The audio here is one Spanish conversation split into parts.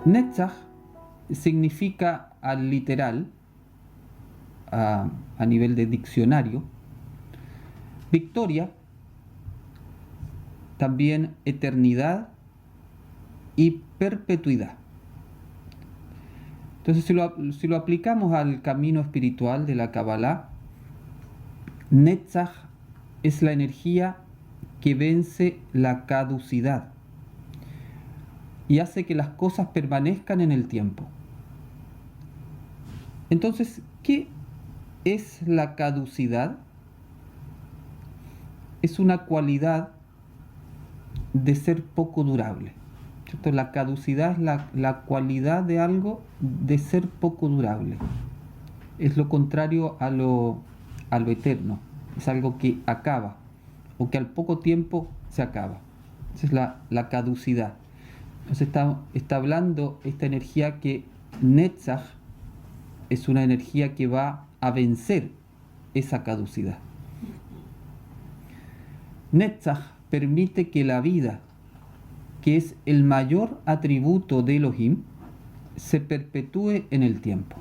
Netzach significa al literal, a nivel de diccionario, victoria, también eternidad y perpetuidad. Entonces, si lo aplicamos al camino espiritual de la Kabbalah, Netzach es la energía que vence la caducidad y hace que las cosas permanezcan en el tiempo. Entonces, ¿qué es la caducidad? Es una cualidad de ser poco durable, ¿cierto? La caducidad es la cualidad de algo de ser poco durable. Es lo contrario a lo eterno. Es algo que acaba o que al poco tiempo se acaba. Esa es la caducidad. Entonces está hablando esta energía que Netzach es una energía que va a vencer esa caducidad. Netzach permite que la vida, que es el mayor atributo de Elohim, se perpetúe en el tiempo.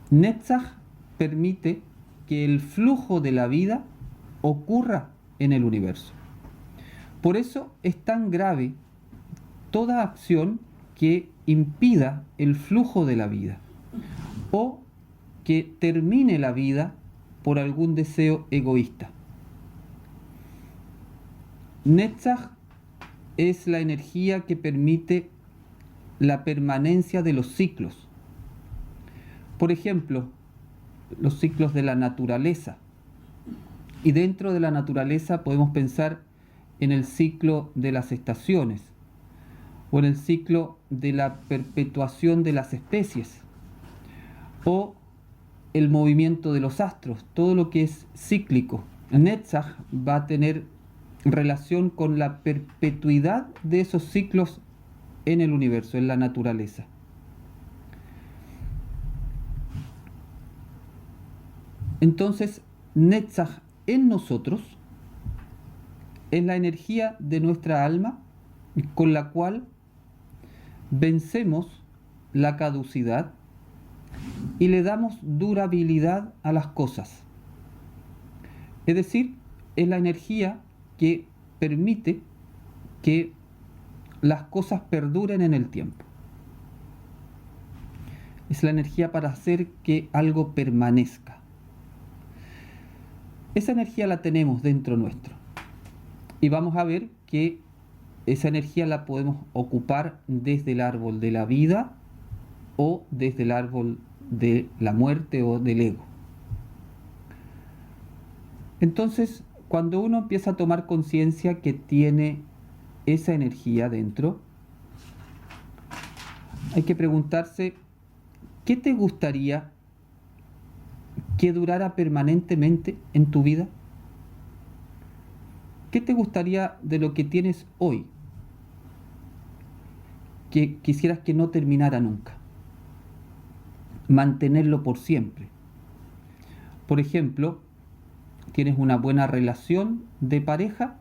Netzach permite que el flujo de la vida ocurra en el universo. Por eso es tan grave toda acción que impida el flujo de la vida o que termine la vida por algún deseo egoísta. Netzach es la energía que permite la permanencia de los ciclos. Por ejemplo, los ciclos de la naturaleza. Y dentro de la naturaleza podemos pensar en el ciclo de las estaciones o en el ciclo de la perpetuación de las especies o el movimiento de los astros, todo lo que es cíclico. Netzach va a tener relación con la perpetuidad de esos ciclos en el universo, en la naturaleza. Entonces, Netzach en nosotros es la energía de nuestra alma con la cual vencemos la caducidad y le damos durabilidad a las cosas. Es decir, es la energía que permite que las cosas perduren en el tiempo. Es la energía para hacer que algo permanezca. Esa energía la tenemos dentro nuestro. Y vamos a ver que esa energía la podemos ocupar desde el árbol de la vida o desde el árbol de la muerte o del ego. Entonces, cuando uno empieza a tomar conciencia que tiene esa energía dentro, hay que preguntarse, ¿qué te gustaría que durara permanentemente en tu vida? ¿Qué te gustaría de lo que tienes hoy que quisieras que no terminara nunca? Mantenerlo por siempre. Por ejemplo, ¿tienes una buena relación de pareja?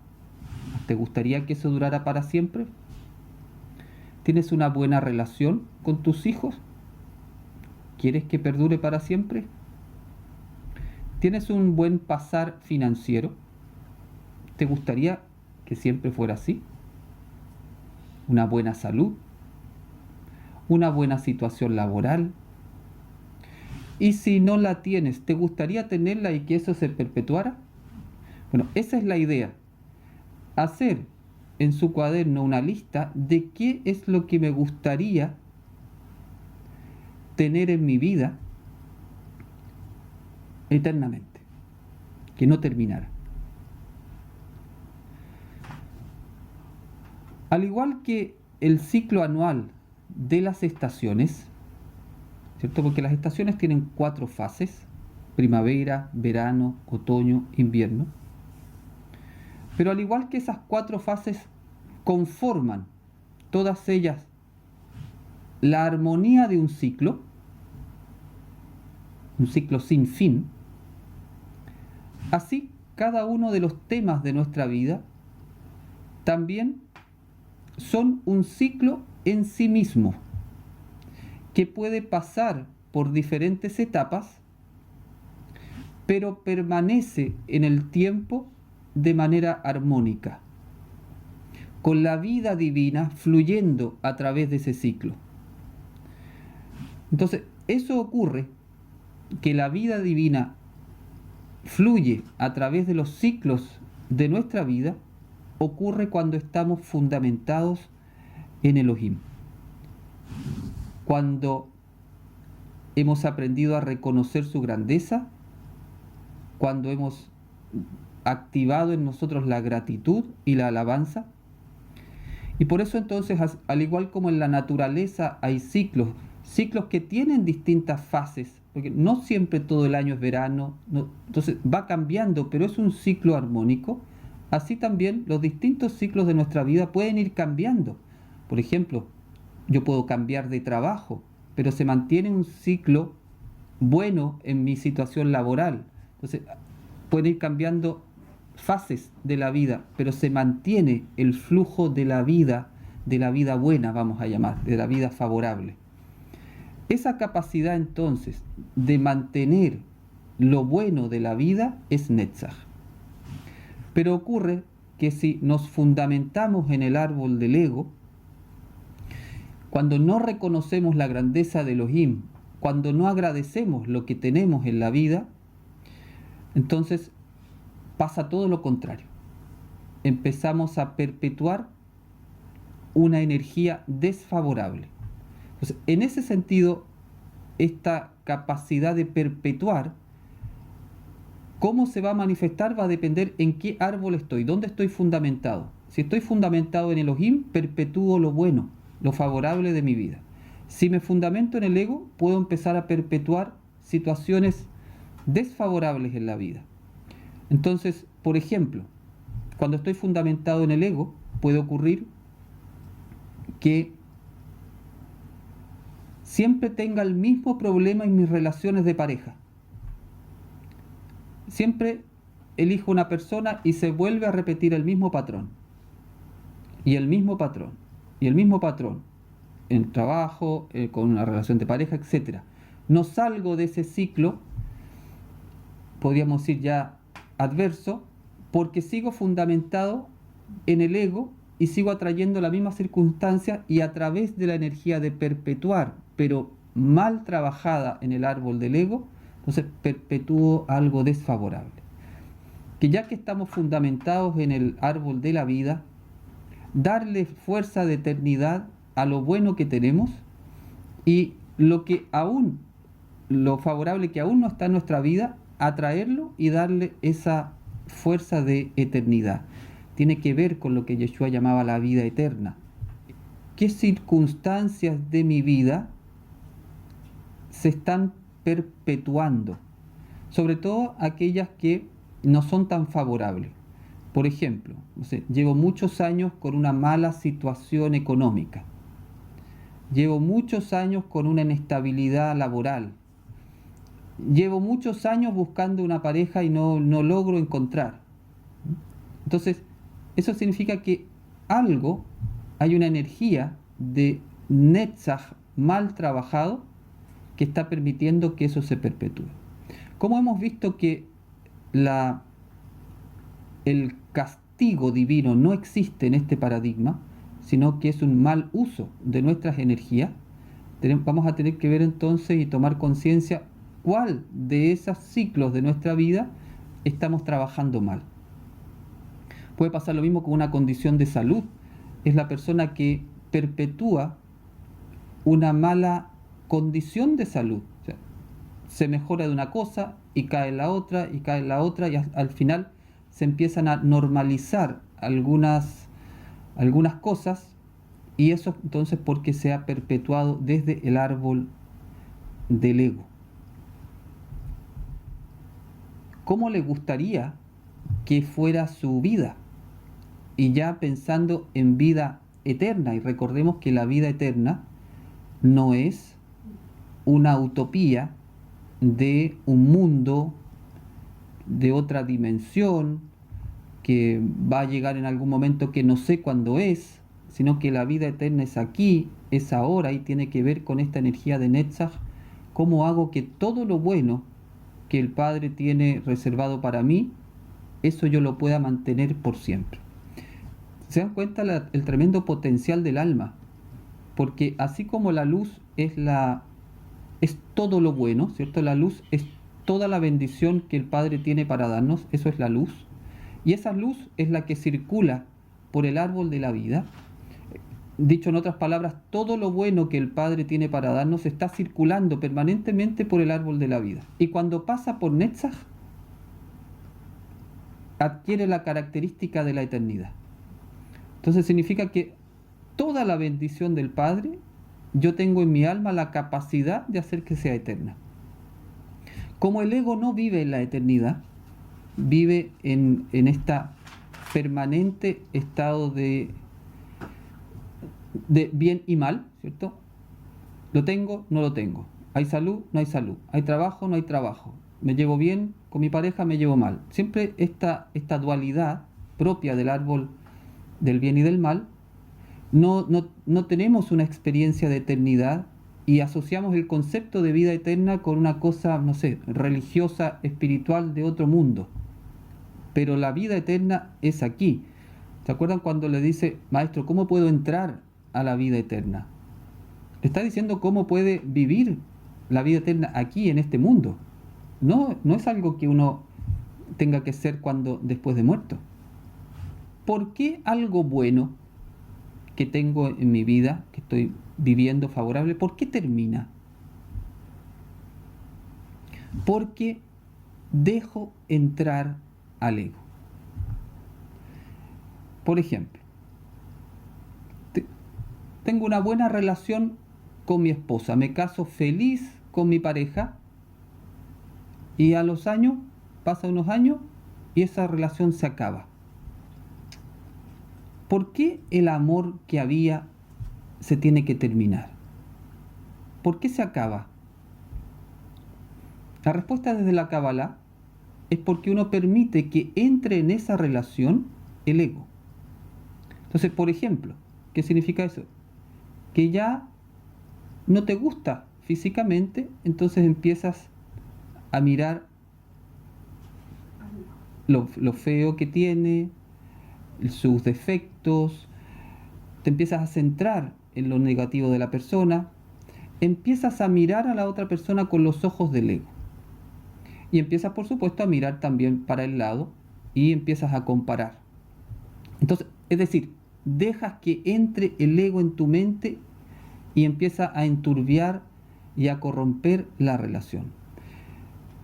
¿Te gustaría que eso durara para siempre? ¿Tienes una buena relación con tus hijos? ¿Quieres que perdure para siempre? ¿Tienes un buen pasar financiero? ¿Te gustaría que siempre fuera así? ¿Una buena salud? ¿Una buena situación laboral? Y si no la tienes, ¿te gustaría tenerla y que eso se perpetuara? Bueno, esa es la idea. Hacer en su cuaderno una lista de qué es lo que me gustaría tener en mi vida eternamente, que no terminara. Al igual que el ciclo anual de las estaciones, ¿cierto? Porque las estaciones tienen 4 fases: primavera, verano, otoño, invierno. Pero al igual que esas 4 fases conforman todas ellas la armonía de un ciclo sin fin, así cada uno de los temas de nuestra vida también son un ciclo en sí mismo, que puede pasar por diferentes etapas, pero permanece en el tiempo de manera armónica, con la vida divina fluyendo a través de ese ciclo. Entonces, eso ocurre, que la vida divina fluye a través de los ciclos de nuestra vida, ocurre cuando estamos fundamentados en Elohim. Cuando hemos aprendido a reconocer su grandeza, cuando hemos activado en nosotros la gratitud y la alabanza. Y por eso entonces, al igual como en la naturaleza hay ciclos que tienen distintas fases, porque no siempre todo el año es verano, entonces va cambiando, pero es un ciclo armónico. Así también los distintos ciclos de nuestra vida pueden ir cambiando. Por ejemplo, yo puedo cambiar de trabajo, pero se mantiene un ciclo bueno en mi situación laboral. Entonces, pueden ir cambiando fases de la vida, pero se mantiene el flujo de la vida buena, vamos a llamar, de la vida favorable. Esa capacidad entonces de mantener lo bueno de la vida es Netzach. Pero ocurre que si nos fundamentamos en el árbol del ego, cuando no reconocemos la grandeza de Elohim, cuando no agradecemos lo que tenemos en la vida, entonces pasa todo lo contrario. Empezamos a perpetuar una energía desfavorable. Entonces, en ese sentido, esta capacidad de perpetuar, cómo se va a manifestar va a depender en qué árbol estoy, dónde estoy fundamentado. Si estoy fundamentado en Elohim, perpetúo lo bueno, lo favorable de mi vida. Si me fundamento en el ego, puedo empezar a perpetuar situaciones desfavorables en la vida. Entonces, por ejemplo, cuando estoy fundamentado en el ego, puede ocurrir que siempre tenga el mismo problema en mis relaciones de pareja. Siempre elijo una persona y se vuelve a repetir el mismo patrón. Y el mismo patrón. Y el mismo patrón. En trabajo, con una relación de pareja, etc. No salgo de ese ciclo, podríamos decir ya adverso, porque sigo fundamentado en el ego y sigo atrayendo la misma circunstancia, y a través de la energía de perpetuar, pero mal trabajada en el árbol del ego, entonces perpetúo algo desfavorable. Que ya que estamos fundamentados en el árbol de la vida, darle fuerza de eternidad a lo bueno que tenemos, y lo favorable que aún no está en nuestra vida, atraerlo y darle esa fuerza de eternidad. Tiene que ver con lo que Yeshua llamaba la vida eterna. ¿Qué circunstancias de mi vida se están perpetuando? Sobre todo aquellas que no son tan favorables. Por ejemplo, llevo muchos años con una mala situación económica. Llevo muchos años con una inestabilidad laboral. Llevo muchos años buscando una pareja y no logro encontrar. Entonces, eso significa que hay una energía de Netzach mal trabajado que está permitiendo que eso se perpetúe. Como hemos visto que el castigo divino no existe en este paradigma, sino que es un mal uso de nuestras energías, vamos a tener que ver entonces y tomar conciencia cuál de esos ciclos de nuestra vida estamos trabajando mal. Puede pasar lo mismo con una condición de salud. Es la persona que perpetúa una mala condición de salud. O sea, se mejora de una cosa y cae en la otra, y cae en la otra, y al final se empiezan a normalizar algunas cosas, y eso entonces porque se ha perpetuado desde el árbol del ego. ¿Cómo le gustaría que fuera su vida? Y ya pensando en vida eterna, y recordemos que la vida eterna no es una utopía de un mundo de otra dimensión que va a llegar en algún momento que no sé cuándo es, sino que la vida eterna es aquí, es ahora y tiene que ver con esta energía de Netzach. ¿Cómo hago que todo lo bueno que el Padre tiene reservado para mí, eso yo lo pueda mantener por siempre? ¿Se dan cuenta el tremendo potencial del alma? Porque así como la luz es todo lo bueno, ¿cierto? La luz es toda la bendición que el Padre tiene para darnos, eso es la luz. Y esa luz es la que circula por el árbol de la vida. Dicho en otras palabras, todo lo bueno que el Padre tiene para darnos está circulando permanentemente por el árbol de la vida. Y cuando pasa por Netzach, adquiere la característica de la eternidad. Entonces significa que toda la bendición del Padre, yo tengo en mi alma la capacidad de hacer que sea eterna. Como el ego no vive en la eternidad, vive en esta permanente estado de bien y mal, ¿cierto? Lo tengo, no lo tengo. Hay salud, no hay salud. Hay trabajo, no hay trabajo. Me llevo bien con mi pareja, me llevo mal. Siempre esta dualidad propia del árbol del bien y del mal. No tenemos una experiencia de eternidad y asociamos el concepto de vida eterna con una cosa, no sé, religiosa, espiritual de otro mundo. Pero la vida eterna es aquí. ¿Se acuerdan cuando le dice, maestro, ¿cómo puedo entrar a la vida eterna? Le está diciendo cómo puede vivir la vida eterna aquí en este mundo. No es algo que uno tenga que ser después de muerto. ¿Por qué algo bueno que tengo en mi vida, que estoy viviendo favorable, por qué termina? Porque dejo entrar al ego. Por ejemplo, tengo una buena relación con mi esposa, me caso feliz con mi pareja y a los años, pasan unos años y esa relación se acaba. ¿Por qué el amor que había se tiene que terminar? ¿Por qué se acaba? La respuesta desde la Kabbalah es porque uno permite que entre en esa relación el ego. Entonces, por ejemplo, ¿qué significa eso? Que ya no te gusta físicamente, entonces empiezas a mirar lo feo que tiene, sus defectos, te empiezas a centrar en lo negativo de la persona, empiezas a mirar a la otra persona con los ojos del ego. Y empiezas, por supuesto, a mirar también para el lado y empiezas a comparar. Entonces, es decir, dejas que entre el ego en tu mente y empieza a enturbiar y a corromper la relación.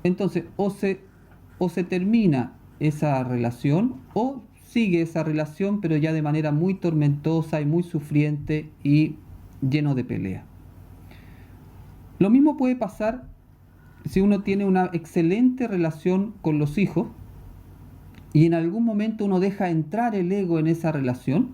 Entonces, o se termina esa relación o sigue esa relación, pero ya de manera muy tormentosa y muy sufriente y lleno de pelea. Lo mismo puede pasar si uno tiene una excelente relación con los hijos y en algún momento uno deja entrar el ego en esa relación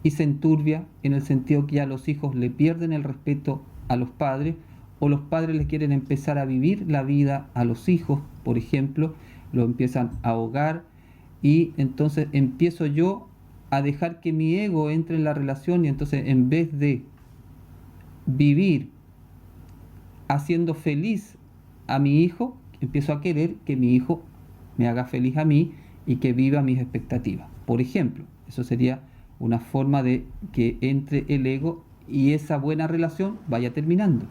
y se enturbia, en el sentido que ya los hijos le pierden el respeto a los padres o los padres le quieren empezar a vivir la vida a los hijos, por ejemplo, lo empiezan a ahogar y entonces empiezo yo a dejar que mi ego entre en la relación y entonces en vez de vivir haciendo feliz a mi hijo, empiezo a querer que mi hijo me haga feliz a mí y que viva mis expectativas. Por ejemplo, eso sería una forma de que entre el ego y esa buena relación vaya terminando.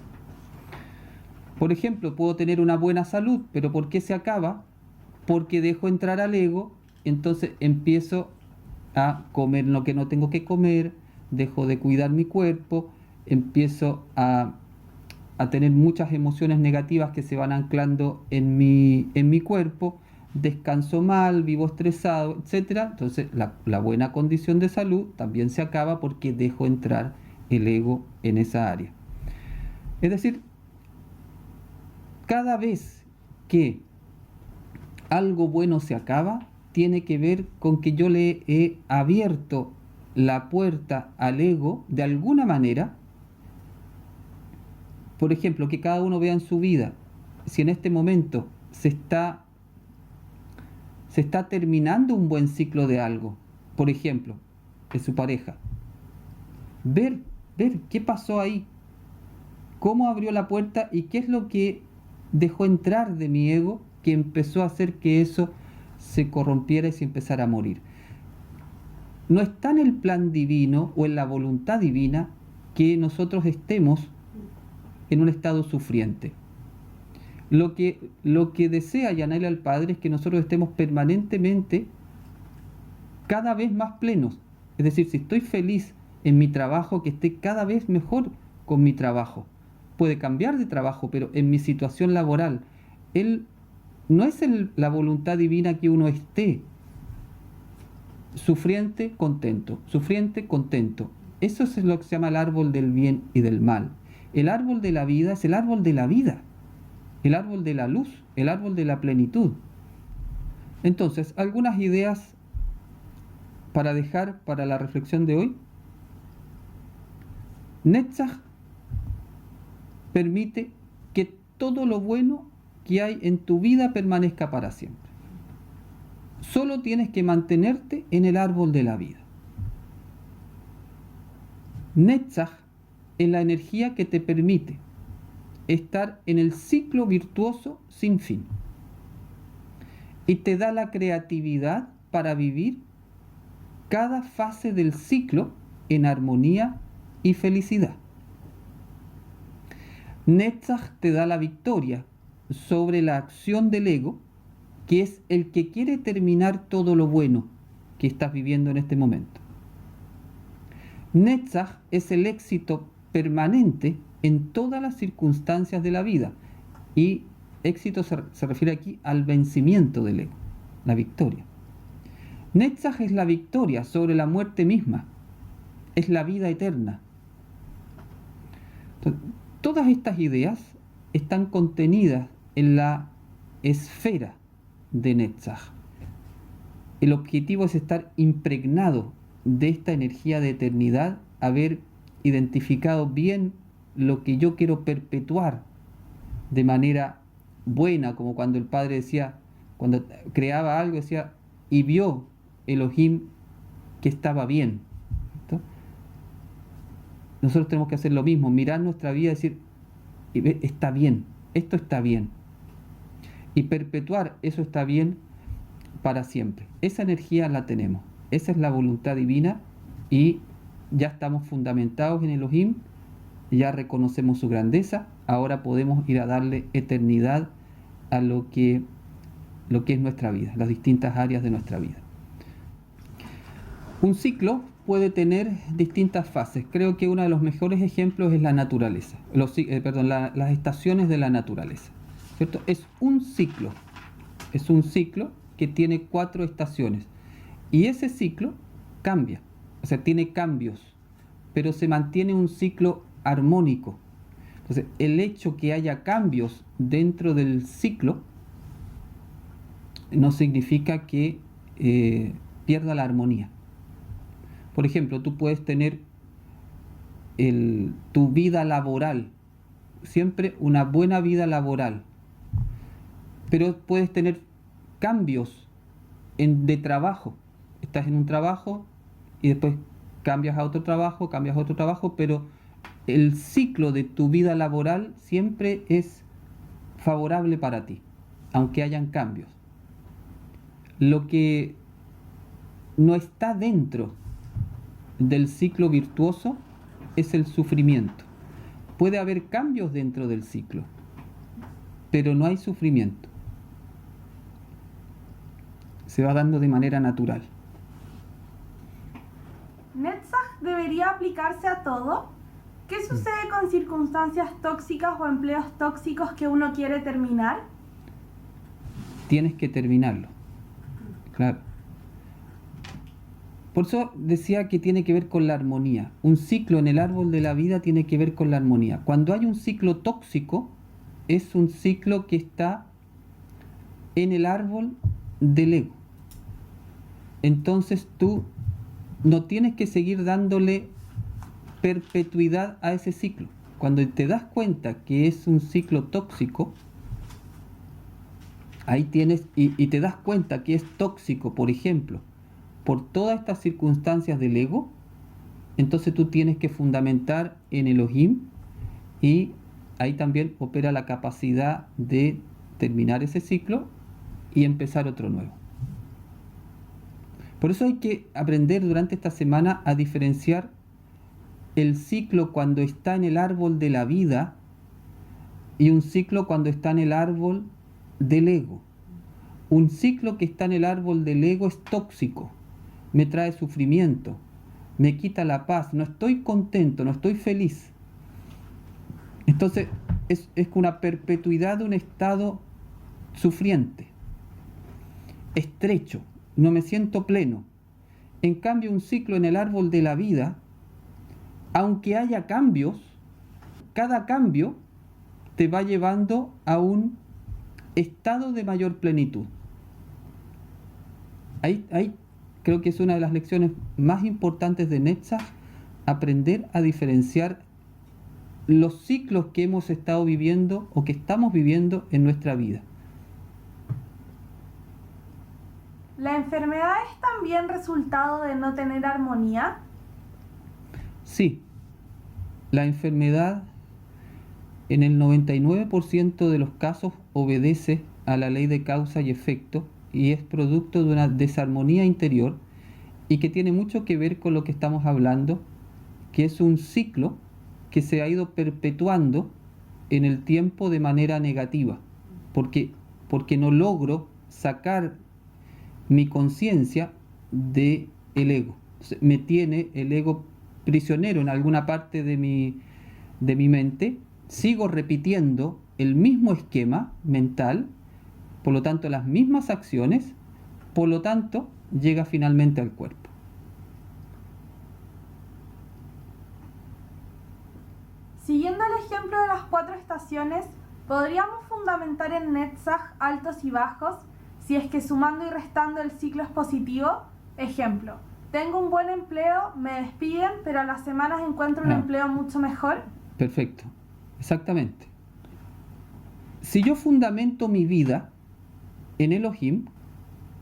Por ejemplo, puedo tener una buena salud, pero ¿por qué se acaba? Porque dejo entrar al ego, entonces empiezo a comer lo que no tengo que comer, dejo de cuidar mi cuerpo, empiezo a tener muchas emociones negativas que se van anclando en mi cuerpo, descanso mal, vivo estresado, etc. Entonces la buena condición de salud también se acaba porque dejo entrar el ego en esa área. Es decir, cada vez que algo bueno se acaba, tiene que ver con que yo le he abierto la puerta al ego de alguna manera. Por ejemplo, que cada uno vea en su vida, si en este momento se está terminando un buen ciclo de algo. Por ejemplo, de su pareja. Ver qué pasó ahí, cómo abrió la puerta y qué es lo que dejó entrar de mi ego que empezó a hacer que eso se corrompiera y se empezara a morir. No está en el plan divino o en la voluntad divina que nosotros estemos en un estado sufriente. Lo que desea y anhela el Padre es que nosotros estemos permanentemente cada vez más plenos. Es decir, si estoy feliz en mi trabajo, que esté cada vez mejor con mi trabajo. Puede cambiar de trabajo, pero en mi situación laboral, no es la voluntad divina que uno esté sufriente, contento, sufriente, contento. Eso es lo que se llama el árbol del bien y del mal. El árbol de la vida es el árbol de la vida, el árbol de la luz, el árbol de la plenitud. Entonces, algunas ideas para dejar para la reflexión de hoy. Netzach permite que todo lo bueno que hay en tu vida permanezca para siempre. Solo tienes que mantenerte en el árbol de la vida. Netzach es la energía que te permite estar en el ciclo virtuoso sin fin. Y te da la creatividad para vivir cada fase del ciclo en armonía y felicidad. Netzach te da la victoria sobre la acción del ego, que es el que quiere terminar todo lo bueno que estás viviendo en este momento. Netzach es el éxito permanente en todas las circunstancias de la vida, y éxito se refiere aquí al vencimiento del ego, la victoria. Netzach es la victoria sobre la muerte misma, es la vida eterna. Entonces, todas estas ideas están contenidas en la esfera de Netzach. El objetivo es estar impregnado de esta energía de eternidad, haber identificado bien lo que yo quiero perpetuar de manera buena, como cuando el Padre decía, cuando creaba algo, decía, y vio Elohim que estaba bien. ¿Cierto? Nosotros tenemos que hacer lo mismo, mirar nuestra vida y decir, está bien, esto está bien. Y perpetuar eso está bien para siempre. Esa energía la tenemos. Esa es la voluntad divina y ya estamos fundamentados en Elohim, ya reconocemos su grandeza, ahora podemos ir a darle eternidad a lo que es nuestra vida, las distintas áreas de nuestra vida. Un ciclo puede tener distintas fases. Creo que uno de los mejores ejemplos es la naturaleza, las estaciones de la naturaleza, ¿cierto? Es un ciclo que tiene 4 estaciones y ese ciclo cambia, o sea, tiene cambios, pero se mantiene un ciclo armónico. Entonces, el hecho que haya cambios dentro del ciclo no significa que pierda la armonía. Por ejemplo, tú puedes tener tu vida laboral, siempre una buena vida laboral, pero puedes tener cambios de trabajo. Estás en un trabajo y después cambias a otro trabajo, pero el ciclo de tu vida laboral siempre es favorable para ti, aunque hayan cambios. Lo que no está dentro del ciclo virtuoso es el sufrimiento. Puede haber cambios dentro del ciclo, pero no hay sufrimiento. Se va dando de manera natural. ¿Netzach debería aplicarse a todo? ¿Qué sucede con circunstancias tóxicas o empleos tóxicos que uno quiere terminar? Tienes que terminarlo. Claro. Por eso decía que tiene que ver con la armonía. Un ciclo en el árbol de la vida tiene que ver con la armonía. Cuando hay un ciclo tóxico, es un ciclo que está en el árbol del ego. Entonces tú no tienes que seguir dándole perpetuidad a ese ciclo. Cuando te das cuenta que es un ciclo tóxico, ahí tienes, y te das cuenta que es tóxico, por ejemplo, por todas estas circunstancias del ego, entonces tú tienes que fundamentar en Elohim, y ahí también opera la capacidad de terminar ese ciclo y empezar otro nuevo. Por eso hay que aprender durante esta semana a diferenciar el ciclo cuando está en el árbol de la vida y un ciclo cuando está en el árbol del ego. Un ciclo que está en el árbol del ego es tóxico, me trae sufrimiento, me quita la paz, no estoy contento, no estoy feliz. Entonces es una perpetuidad de un estado sufriente, estrecho, no me siento pleno. En cambio, un ciclo en el árbol de la vida, aunque haya cambios, cada cambio te va llevando a un estado de mayor plenitud. Ahí creo que es una de las lecciones más importantes de Netzach, aprender a diferenciar los ciclos que hemos estado viviendo o que estamos viviendo en nuestra vida. ¿La enfermedad es también resultado de no tener armonía? Sí, la enfermedad en el 99% de los casos obedece a la ley de causa y efecto y es producto de una desarmonía interior y que tiene mucho que ver con lo que estamos hablando, que es un ciclo que se ha ido perpetuando en el tiempo de manera negativa, porque no logro sacar mi conciencia del ego. Me tiene el ego prisionero en alguna parte de mi mente, sigo repitiendo el mismo esquema mental, por lo tanto las mismas acciones, por lo tanto llega finalmente al cuerpo. Siguiendo el ejemplo de las 4 estaciones, ¿podríamos fundamentar en Netzach altos y bajos si es que sumando y restando el ciclo es positivo? Ejemplo, tengo un buen empleo, me despiden, pero a las semanas encuentro un empleo mucho mejor. Perfecto, exactamente. Si yo fundamento mi vida en Elohim,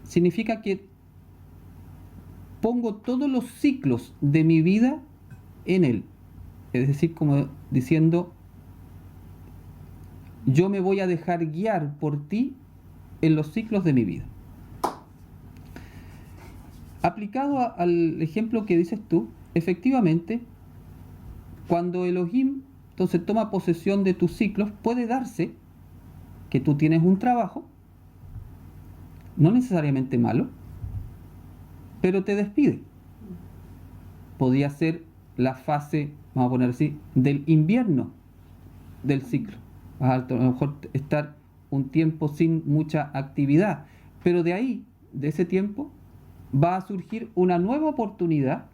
significa que pongo todos los ciclos de mi vida en él. Es decir, como diciendo, yo me voy a dejar guiar por ti en los ciclos de mi vida. Aplicado al ejemplo que dices tú, efectivamente, cuando Elohim entonces toma posesión de tus ciclos, puede darse que tú tienes un trabajo, no necesariamente malo, pero te despide. Podría ser la fase, vamos a poner así, del invierno del ciclo. Vas a lo mejor estar un tiempo sin mucha actividad, pero de ahí, de ese tiempo, va a surgir una nueva oportunidad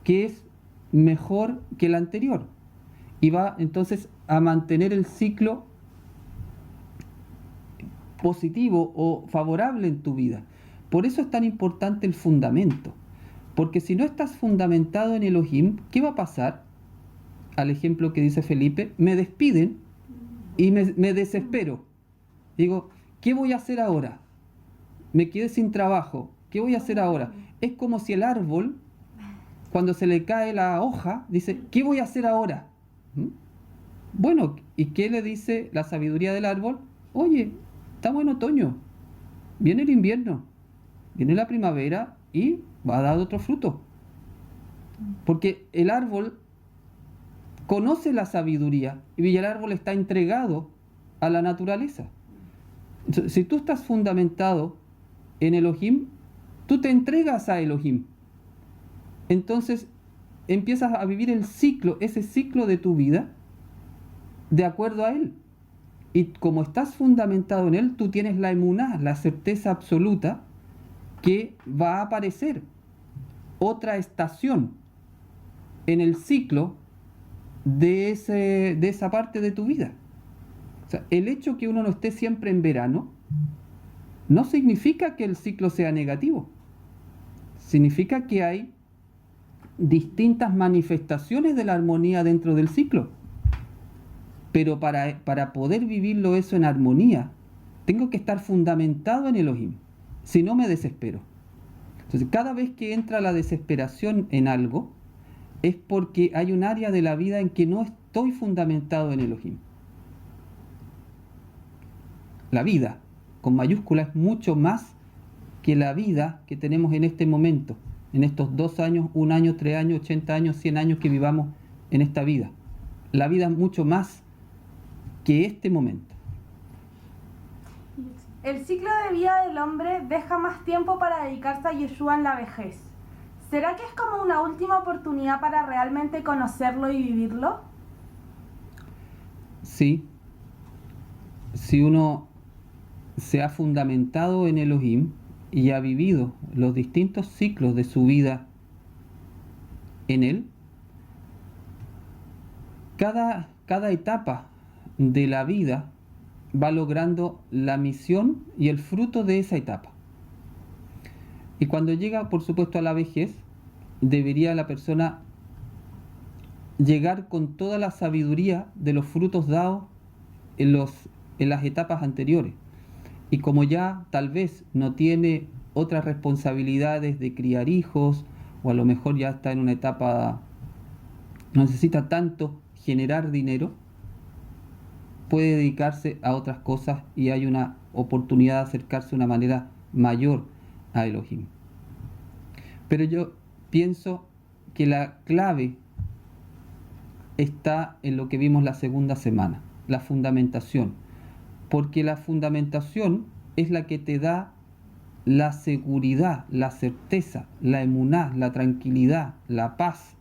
que es mejor que la anterior y va entonces a mantener el ciclo positivo o favorable en tu vida. Por eso es tan importante el fundamento, porque si no estás fundamentado en Elohim, ¿qué va a pasar? Al ejemplo que dice Felipe, me despiden y me desespero. Digo, ¿qué voy a hacer ahora? Me quedé sin trabajo, ¿qué voy a hacer ahora? Es como si el árbol, cuando se le cae la hoja, dice, ¿qué voy a hacer ahora? Bueno, ¿y qué le dice la sabiduría del árbol? Oye, estamos en otoño, viene el invierno, viene la primavera y va a dar otro fruto. Porque el árbol conoce la sabiduría y el árbol está entregado a la naturaleza. Entonces, si tú estás fundamentado en Elohim, tú te entregas a Elohim. Entonces empiezas a vivir el ciclo, ese ciclo de tu vida, de acuerdo a él. Y como estás fundamentado en él, tú tienes la emuná, la certeza absoluta que va a aparecer otra estación en el ciclo de esa parte de tu vida. O sea, el hecho que uno no esté siempre en verano no significa que el ciclo sea negativo. Significa que hay distintas manifestaciones de la armonía dentro del ciclo. Pero para poder vivirlo eso en armonía, tengo que estar fundamentado en Elohim. Si no, me desespero. Entonces, cada vez que entra la desesperación en algo, es porque hay un área de la vida en que no estoy fundamentado en Elohim. La vida, con mayúscula, es mucho más que la vida que tenemos en este momento, en estos 2 años, 1 año, 3 años, 80 años, 100 años que vivamos en esta vida. La vida es mucho más que este momento. El ciclo de vida del hombre deja más tiempo para dedicarse a Yeshua en la vejez. ¿Será que es como una última oportunidad para realmente conocerlo y vivirlo? Sí. Si uno se ha fundamentado en Elohim y ha vivido los distintos ciclos de su vida en él, cada etapa de la vida va logrando la misión y el fruto de esa etapa. Y cuando llega, por supuesto, a la vejez, debería la persona llegar con toda la sabiduría de los frutos dados en las etapas anteriores. Y como ya tal vez no tiene otras responsabilidades de criar hijos, o a lo mejor ya está en una etapa, no necesita tanto generar dinero, puede dedicarse a otras cosas y hay una oportunidad de acercarse de una manera mayor a Elohim. Pero yo pienso que la clave está en lo que vimos la segunda semana, la fundamentación. Porque la fundamentación es la que te da la seguridad, la certeza, la emuná, la tranquilidad, la paz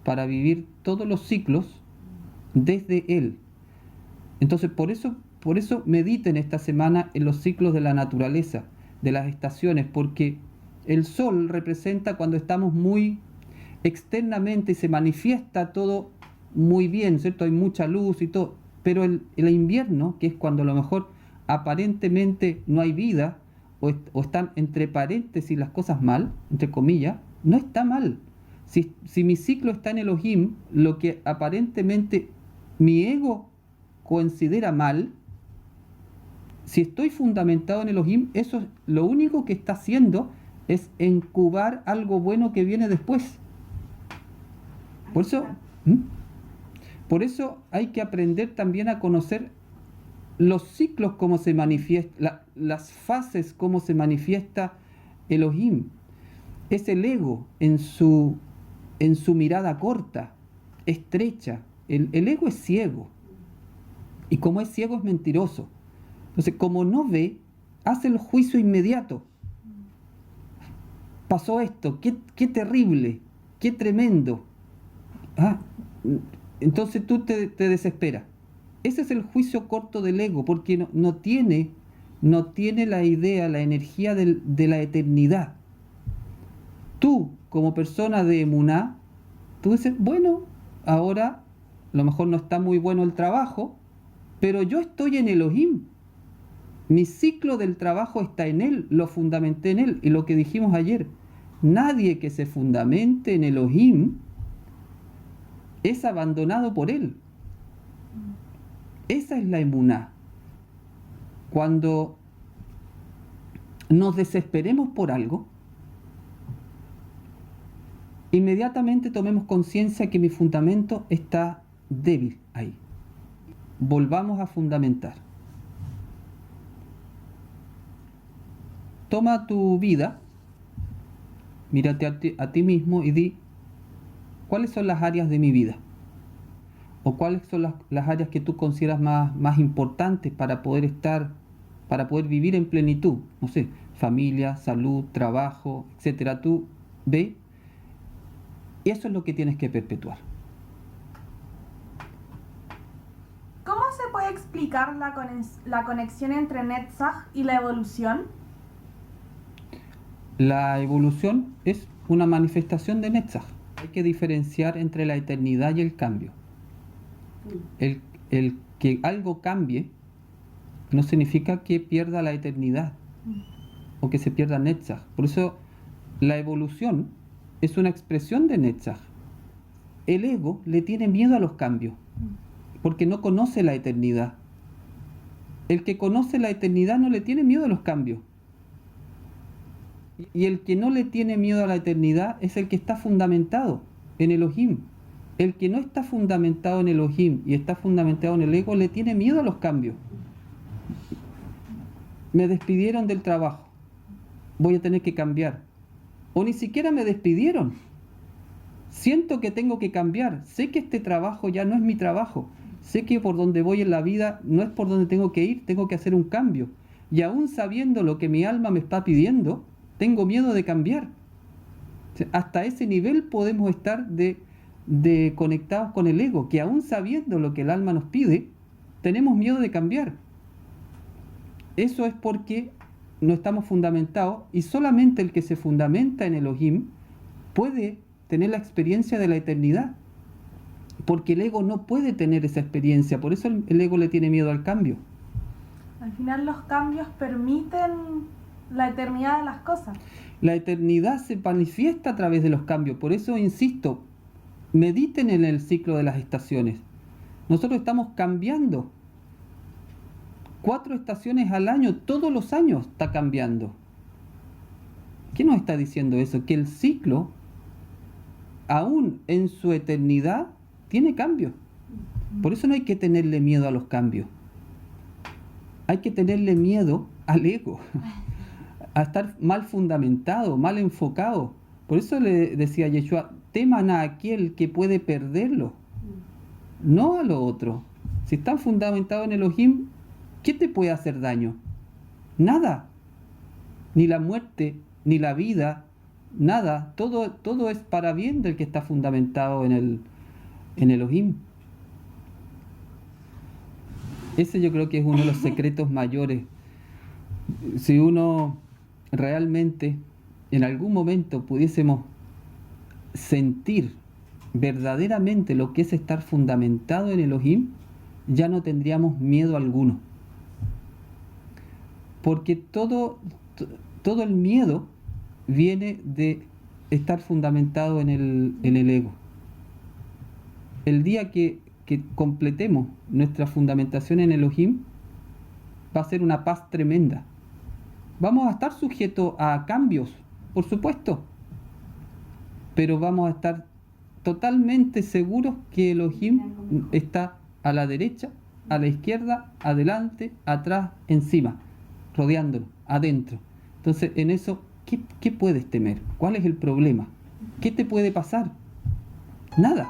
para vivir todos los ciclos desde Él. Entonces, por eso mediten esta semana en los ciclos de la naturaleza, de las estaciones, porque el sol representa cuando estamos muy externamente y se manifiesta todo muy bien, ¿cierto? Hay mucha luz y todo, pero el invierno, que es cuando a lo mejor aparentemente no hay vida, o están entre paréntesis las cosas mal, entre comillas, no está mal. Si mi ciclo está en Elohim, lo que aparentemente mi ego considera mal, si estoy fundamentado en Elohim, eso lo único que está haciendo es incubar algo bueno que viene después. Por eso hay que aprender también a conocer los ciclos, cómo se manifiesta, las fases, cómo se manifiesta Elohim. Es el ego en su mirada corta, estrecha. El ego es ciego. Y como es ciego es mentiroso. Entonces, como no ve, hace el juicio inmediato. Pasó esto, qué terrible, qué tremendo. Entonces tú te desesperas. Ese es el juicio corto del ego, porque no tiene la idea, la energía de la eternidad. Tú, como persona de emuná, tú dices, bueno, ahora a lo mejor no está muy bueno el trabajo, pero yo estoy en Elohim. Mi ciclo del trabajo está en Él, lo fundamenté en Él. Y lo que dijimos ayer, nadie que se fundamente en Elohim es abandonado por Él. Esa es la emuná. Cuando nos desesperemos por algo, inmediatamente tomemos conciencia que mi fundamento está débil ahí. Volvamos a fundamentar. Toma tu vida, mírate a ti mismo y di, ¿cuáles son las áreas de mi vida? ¿O cuáles son las áreas que tú consideras más importantes para poder vivir en plenitud? No sé, familia, salud, trabajo, etcétera. Tú ve, y eso es lo que tienes que perpetuar. ¿Cómo se puede explicar la conexión entre Netzach y la evolución? La evolución es una manifestación de Netzach. Hay que diferenciar entre la eternidad y el cambio. El que algo cambie no significa que pierda la eternidad o que se pierda Netzach. Por eso la evolución es una expresión de Netzach. El ego le tiene miedo a los cambios porque no conoce la eternidad. El que conoce la eternidad no le tiene miedo a los cambios. Y el que no le tiene miedo a la eternidad es el que está fundamentado en Elohim. El que no está fundamentado en Elohim y está fundamentado en el ego le tiene miedo a los cambios. Me despidieron del trabajo, voy a tener que cambiar. O ni siquiera me despidieron. Siento que tengo que cambiar. Sé que este trabajo ya no es mi trabajo. Sé que por donde voy en la vida no es por donde tengo que ir, tengo que hacer un cambio. Y aún sabiendo lo que mi alma me está pidiendo, tengo miedo de cambiar. Hasta ese nivel podemos estar de conectados con el ego, que aún sabiendo lo que el alma nos pide, tenemos miedo de cambiar. Eso es porque no estamos fundamentados, y solamente el que se fundamenta en Elohim puede tener la experiencia de la eternidad, porque el ego no puede tener esa experiencia. Por eso el ego le tiene miedo al cambio. Al final los cambios permiten la eternidad de las cosas. La eternidad se manifiesta a través de los cambios. Por eso insisto, mediten en el ciclo de las estaciones. Nosotros estamos cambiando. 4 estaciones al año, todos los años está cambiando. ¿Qué nos está diciendo eso? Que el ciclo, aún en su eternidad, tiene cambios. Por eso no hay que tenerle miedo a los cambios. Hay que tenerle miedo al ego, a estar mal fundamentado, mal enfocado. Por eso le decía a Yeshua, teman a aquel que puede perderlo, no a lo otro. Si están fundamentados en Elohim, ¿qué te puede hacer daño? Nada. Ni la muerte, ni la vida, nada. Todo es para bien del que está fundamentado en Elohim. Ese yo creo que es uno de los secretos mayores. Si uno realmente en algún momento pudiésemos sentir verdaderamente lo que es estar fundamentado en Elohim, ya no tendríamos miedo alguno. Porque todo el miedo viene de estar fundamentado en el ego. El día que completemos nuestra fundamentación en Elohim, va a ser una paz tremenda. Vamos a estar sujetos a cambios, por supuesto, pero vamos a estar totalmente seguros que Elohim está a la derecha, a la izquierda, adelante, atrás, encima, rodeándolo, adentro. Entonces, en eso, ¿qué puedes temer? ¿Cuál es el problema? ¿Qué te puede pasar? Nada.